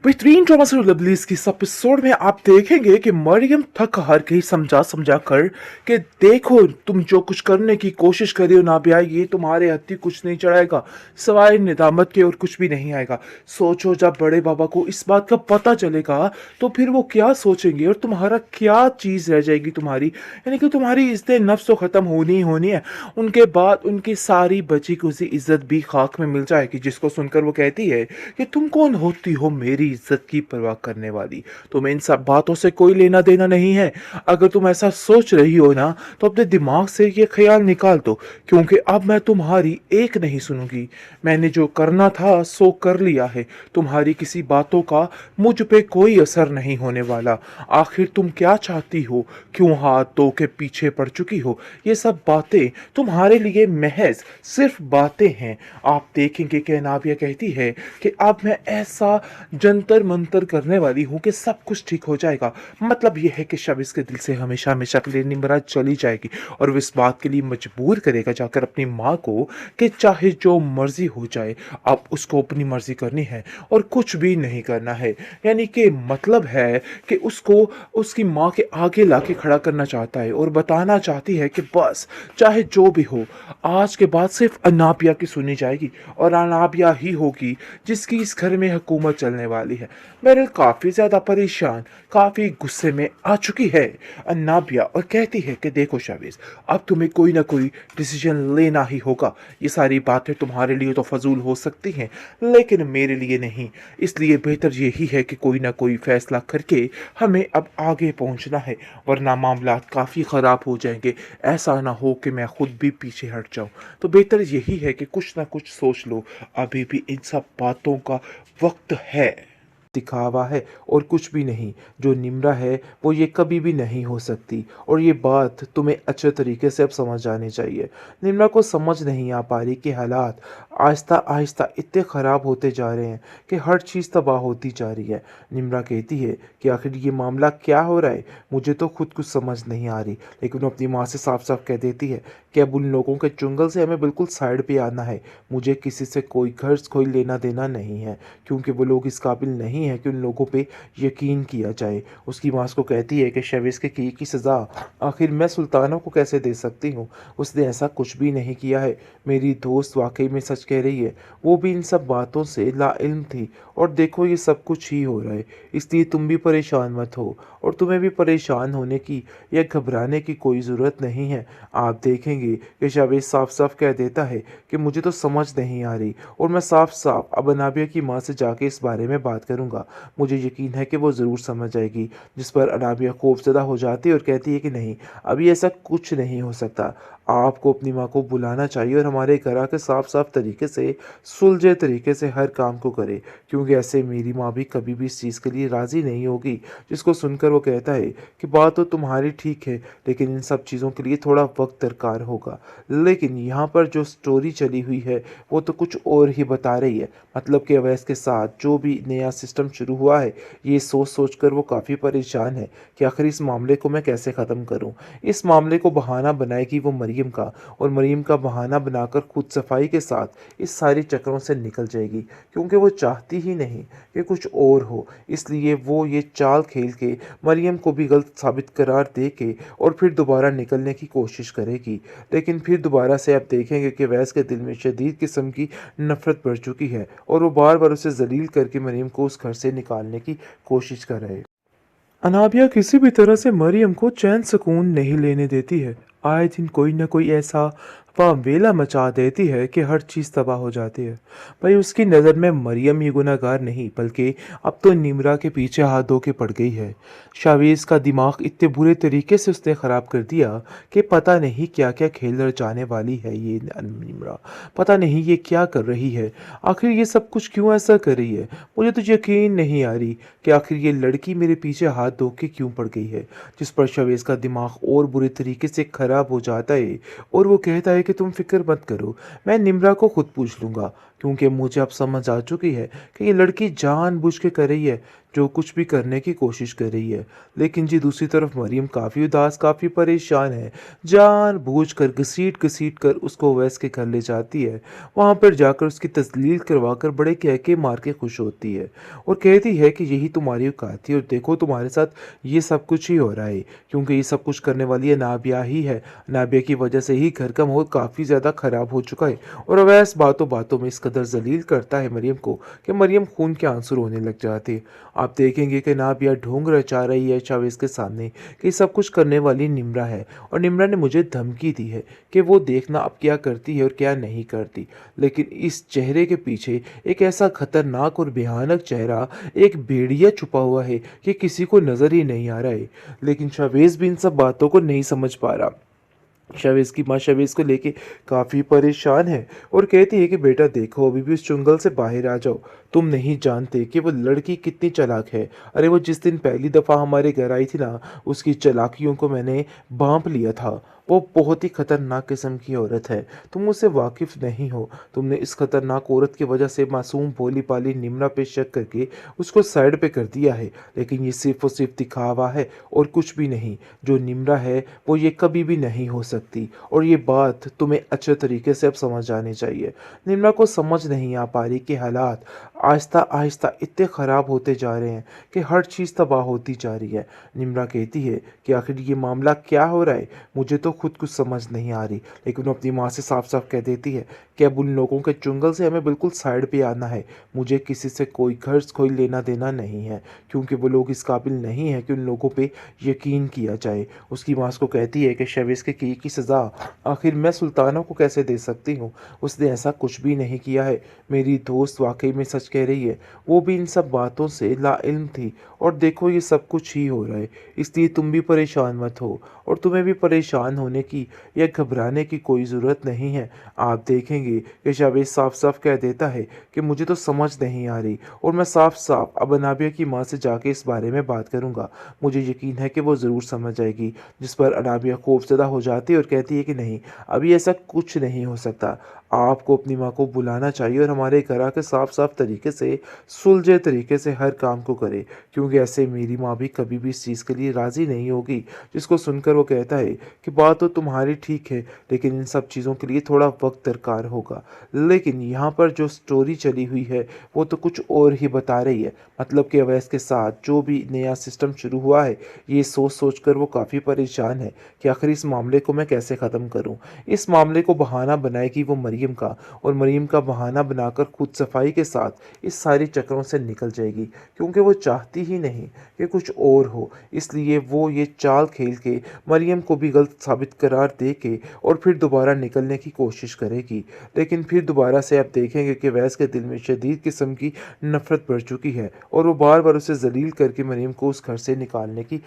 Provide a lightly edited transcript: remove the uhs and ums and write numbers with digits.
बेहतरीन ड्रामा से लवलीज की इस एपिसोड में आप देखेंगे कि मरियम थक हार के समझा समझा कर कि देखो तुम जो कुछ करने की कोशिश कर रही हो नाबिया, ये तुम्हारे हत्थी कुछ नहीं चढ़ाएगा सिवाय निदामत के, और कुछ भी नहीं आएगा। सोचो जब बड़े बाबा को इस बात का पता चलेगा तो फिर वो क्या सोचेंगे और तुम्हारा क्या चीज़ रह जाएगी तुम्हारी, यानी कि तुम्हारी इज्जत नफ्स तो ख़त्म होनी ही होनी है। उनके बाद उनकी सारी बची कुची इज्जत भी खाक में मिल जाएगी, जिसको सुनकर वो कहती है कि तुम कौन होती हो मेरी इज्जत की परवाह करने वाली, तुम्हें इन सब बातों से कोई लेना देना नहीं है। अगर तुम ऐसा सोच रही हो ना तो अपने दिमाग से ये ख्याल निकाल दो, क्योंकि अब मैं तुम्हारी एक नहीं सुनूंगी। मैंने जो करना था सो कर लिया है, तुम्हारी किसी बातों का मुझ पे कोई असर नहीं होने वाला। आखिर तुम क्या चाहती हो, क्यों हाथ धो के पीछे पड़ चुकी हो, ये सब बातें तुम्हारे लिए महज सिर्फ बातें हैं। आप देखेंगे कि नाबिया कहती है कि अब मैं ऐसा जंतर मंतर करने वाली हूँ कि सब कुछ ठीक हो जाएगा। मतलब यह है कि शब इसके दिल से हमेशा हमेशा के लिए निमरा चली जाएगी, और वो इस बात के लिए मजबूर करेगा जाकर अपनी माँ को कि चाहे जो मर्जी हो जाए अब उसको अपनी मर्जी करनी है और कुछ भी नहीं करना है। यानी कि मतलब है कि उसको उसकी माँ के आगे लाके खड़ा करना चाहता है और बताना चाहती है कि बस चाहे जो भी हो आज के बाद सिर्फ अनाबिया की सुनी जाएगी और अनाबिया ही होगी जिसकी इस घर में हुकूमत चलने वाली है। मेरल काफ़ी ज़्यादा परेशान, काफ़ी गुस्से में आ चुकी है अनाबिया, और कहती है कि देखो शाविज, अब तुम्हें कोई ना कोई डिसीजन लेना ही होगा। ये सारी बातें तुम्हारे लिए तो फजूल हो सकती हैं लेकिन मेरे लिए नहीं, इसलिए बेहतर यही है कि कोई ना कोई फैसला करके हमें अब आगे पहुंचना है, वरना मामला काफ़ी ख़राब हो जाएंगे। ऐसा ना हो कि मैं खुद भी पीछे हट जाऊं। तो बेहतर यही है कि कुछ ना कुछ सोच लो, अभी भी इन सब बातों का वक्त है। दिखावा है और कुछ भी नहीं। जो निम्रा है वो ये कभी भी नहीं हो सकती, और ये बात तुम्हें अच्छे तरीके से अब समझ आनी चाहिए। निम्रा को समझ नहीं आ पा रही कि हालात आहिस्ता आहिस्ता इतने ख़राब होते जा रहे हैं कि हर चीज़ तबाह होती जा रही है। निम्रा कहती है कि आखिर ये मामला क्या हो रहा है, मुझे तो खुद कुछ समझ नहीं आ रही। लेकिन वो अपनी माँ से साफ साफ कह देती है कि अब उन लोगों के चुंगल से हमें बिल्कुल साइड पे आना है। मुझे किसी से कोई गर्ज कोई लेना देना नहीं है, क्योंकि वो लोग इस काबिल नहीं है कि उन लोगों पे यकीन किया जाए। उसकी माँ उसको कहती है कि शवेस के किए की सज़ा आखिर मैं सुल्तानों को कैसे दे सकती हूँ, उसने ऐसा कुछ भी नहीं किया है। मेरी दोस्त वाकई में सच कह रही है, वो भी इन सब बातों से लाइल्म थी, और देखो ये सब कुछ ही हो रहा है। इसलिए तुम भी परेशान मत हो, और तुम्हें भी परेशान होने की या घबराने की कोई ज़रूरत नहीं है। आप देखेंगे कि शवेस साफ साफ कह देता है कि मुझे तो समझ नहीं आ रही, और मैं साफ साफ अब अनाबिया की माँ से जाके इस बारे में बात करूँगा। मुझे यकीन है कि वो ज़रूर समझ जाएगी। जिस पर अनाबिया खौफज़दा हो जाती है और कहती है कि नहीं, अभी ऐसा कुछ नहीं हो सकता। आपको अपनी माँ को बुलाना चाहिए और हमारे घर आके साफ साफ तरीके से सुलझे तरीके से हर काम को करे, क्योंकि ऐसे मेरी माँ भी कभी भी इस चीज़ के लिए राज़ी नहीं होगी। जिसको सुनकर वो कहता है कि बात तो तुम्हारी ठीक है, लेकिन इन सब चीज़ों के लिए थोड़ा वक्त दरकार होगा। लेकिन यहाँ पर जो स्टोरी चली हुई है वो तो कुछ और ही बता रही है। मतलब कि अवैस के साथ जो भी नया सिस्टम शुरू हुआ है, ये सोच सोच कर वो काफ़ी परेशान है कि आखिर इस मामले को मैं कैसे ख़त्म करूं। इस मामले को बहाना बनाएगी वो मरीम का, और मरीम का बहाना बनाकर खुद सफाई के साथ इस सारी चक्रों से निकल जाएगी, क्योंकि वो चाहती ही नहीं कि कुछ और हो। इसलिए वो ये चाल खेल के मरीम को भी गलत साबित करार दे के और फिर दोबारा निकलने की कोशिश करेगी। लेकिन फिर दोबारा से आप देखेंगे कि वैस के दिल में शदीद किस्म की नफरत बढ़ चुकी है, और वो बार बार उसे जलील करके मरीम को उस घर से निकालने की कोशिश कर रहे। अनाबिया किसी भी तरह से मरियम को चैन सुकून नहीं लेने देती है। आए दिन कोई ना कोई ऐसा वेला मचा देती है कि हर चीज़ तबाह हो जाती है। भाई उसकी नज़र में मरियम ही गुनहगार नहीं, बल्कि अब तो निमरा के पीछे हाथ धो के पड़ गई है। शावीज़ का दिमाग इतने बुरे तरीके से उसने ख़राब कर दिया कि पता नहीं क्या क्या खेल रचाने वाली है ये निमरा। पता नहीं ये क्या कर रही है, आखिर ये सब कुछ क्यों ऐसा कर रही है। मुझे तो यकीन नहीं आ रही कि आखिर ये लड़की मेरे पीछे हाथ धो के क्यों पड़ गई है। जिस पर शवेज़ का दिमाग और बुरे तरीके से ख़राब हो जाता है, और वो कहता है कि तुम फिक्र मत करो, मैं निम्रा को खुद पूछ लूँगा। क्योंकि मुझे अब समझ आ चुकी है कि ये लड़की जानबूझ के कर रही है, जो कुछ भी करने की कोशिश कर रही है। लेकिन जी दूसरी तरफ मरियम काफ़ी उदास, काफ़ी परेशान है। जानबूझकर घसीट-घसीट कर उसको अवैस के घर ले जाती है। वहाँ पर जाकर उसकी तस्लील करवाकर बड़े कहके मार के खुश होती है और कहती है कि यही तुम्हारी औकात थी और देखो तुम्हारे साथ ये सब कुछ ही हो रहा है, क्योंकि ये सब कुछ करने वाली अनाबिया ही है। अनाबिया की वजह से ही घर का माहौल काफ़ी ज़्यादा ख़राब हो चुका है और अवैस बातों-बातों में इस कदर ज़लील करता है मरियम को कि मरियम खून के आंसू रोने लग जाती है। आप देखेंगे कि नाबिया ढोंग रचा रही है शावेज़ के सामने कि सब कुछ करने वाली निम्रा है और निम्रा ने मुझे धमकी दी है कि वो देखना अब क्या करती है और क्या नहीं करती। लेकिन इस चेहरे के पीछे एक ऐसा खतरनाक और भयानक चेहरा, एक भेड़िया छुपा हुआ है कि किसी को नज़र ही नहीं आ रहा है। लेकिन शावेज़ भी इन सब बातों को नहीं समझ पा रहा। शवेज़ की माँ शवेज़ को लेके काफ़ी परेशान है और कहती है कि बेटा देखो अभी भी उस चुंगल से बाहर आ जाओ। तुम नहीं जानते कि वो लड़की कितनी चालाक है। अरे वो जिस दिन पहली दफ़ा हमारे घर आई थी ना, उसकी चालाकियों को मैंने भांप लिया था। वो बहुत ही खतरनाक किस्म की औरत है। तुम उससे वाकिफ़ नहीं हो। तुमने इस खतरनाक औरत की वजह से मासूम भोली-भाली निम्रा पे शक करके उसको साइड पे कर दिया है। लेकिन ये सिर्फ़ और सिर्फ़ दिखावा है और कुछ भी नहीं। जो निम्रा है वो ये कभी भी नहीं हो सकती और ये बात तुम्हें अच्छे तरीके से अब समझ आनी चाहिए। निम्रा को समझ नहीं आ पा रही कि हालात आहिस्ता आहिस्ता इतने ख़राब होते जा रहे हैं कि हर चीज़ तबाह होती जा रही है। निम्रा कहती है कि आखिर ये मामला क्या हो रहा है, मुझे तो खुद कुछ समझ नहीं आ रही। लेकिन वो अपनी माँ से साफ साफ कह देती है कि अब उन लोगों के चुंगल से हमें बिल्कुल साइड पे आना है। मुझे किसी से कोई खर्च कोई लेना देना नहीं है, क्योंकि वो लोग इस काबिल नहीं है कि उन लोगों पे यकीन किया जाए। उसकी माँ उसको कहती है कि शवेज़ के किए की सज़ा आखिर मैं सुल्ताना को कैसे दे सकती हूँ, उसने ऐसा कुछ भी नहीं किया है। मेरी दोस्त वाकई में सच कह रही है, वो भी इन सब बातों से लाइल्म थी और देखो ये सब कुछ ही हो रहा है। इसलिए तुम भी परेशान मत हो और तुम्हें भी परेशान होने की या घबराने की कोई ज़रूरत नहीं है। आप देखेंगे कि जावेद साफ साफ कह देता है कि मुझे तो समझ नहीं आ रही और मैं साफ साफ अब अनाबिया की माँ से जाके इस बारे में बात करूँगा। मुझे यकीन है कि वो ज़रूर समझ आएगी। जिस पर अनाबिया खौफज़दा हो जाती है और कहती है कि नहीं, अभी ऐसा कुछ नहीं हो सकता। आपको अपनी माँ को बुलाना चाहिए और हमारे घर आके साफ साफ तरीके से सुलझे तरीके से हर काम को करे, क्योंकि ऐसे मेरी माँ भी कभी भी इस चीज़ के लिए राज़ी नहीं होगी। जिसको सुनकर वो कहता है कि बात तो तुम्हारी ठीक है, लेकिन इन सब चीज़ों के लिए थोड़ा वक्त दरकार होगा। लेकिन यहाँ पर जो स्टोरी चली हुई है वो तो कुछ और ही बता रही है। मतलब कि अवैस के साथ जो भी नया सिस्टम शुरू हुआ है, ये सोच सोच कर वो काफ़ी परेशान है कि आखिर इस मामले को मैं कैसे ख़त्म करूँ। इस मामले को बहाना बनाएगी वो मरियम का और मरियम का बहाना बनाकर खुद सफाई के साथ इस सारी चक्रों से निकल जाएगी, क्योंकि वो चाहती ही नहीं कि कुछ और हो। इसलिए वो ये चाल खेल के मरियम को भी गलत साबित करार दे के और फिर दोबारा निकलने की कोशिश करेगी। लेकिन फिर दोबारा से आप देखेंगे कि वैस के दिल में शदीद किस्म की नफ़रत बढ़ चुकी है और वो बार बार उसे जलील करके मरियम को उस घर से निकालने की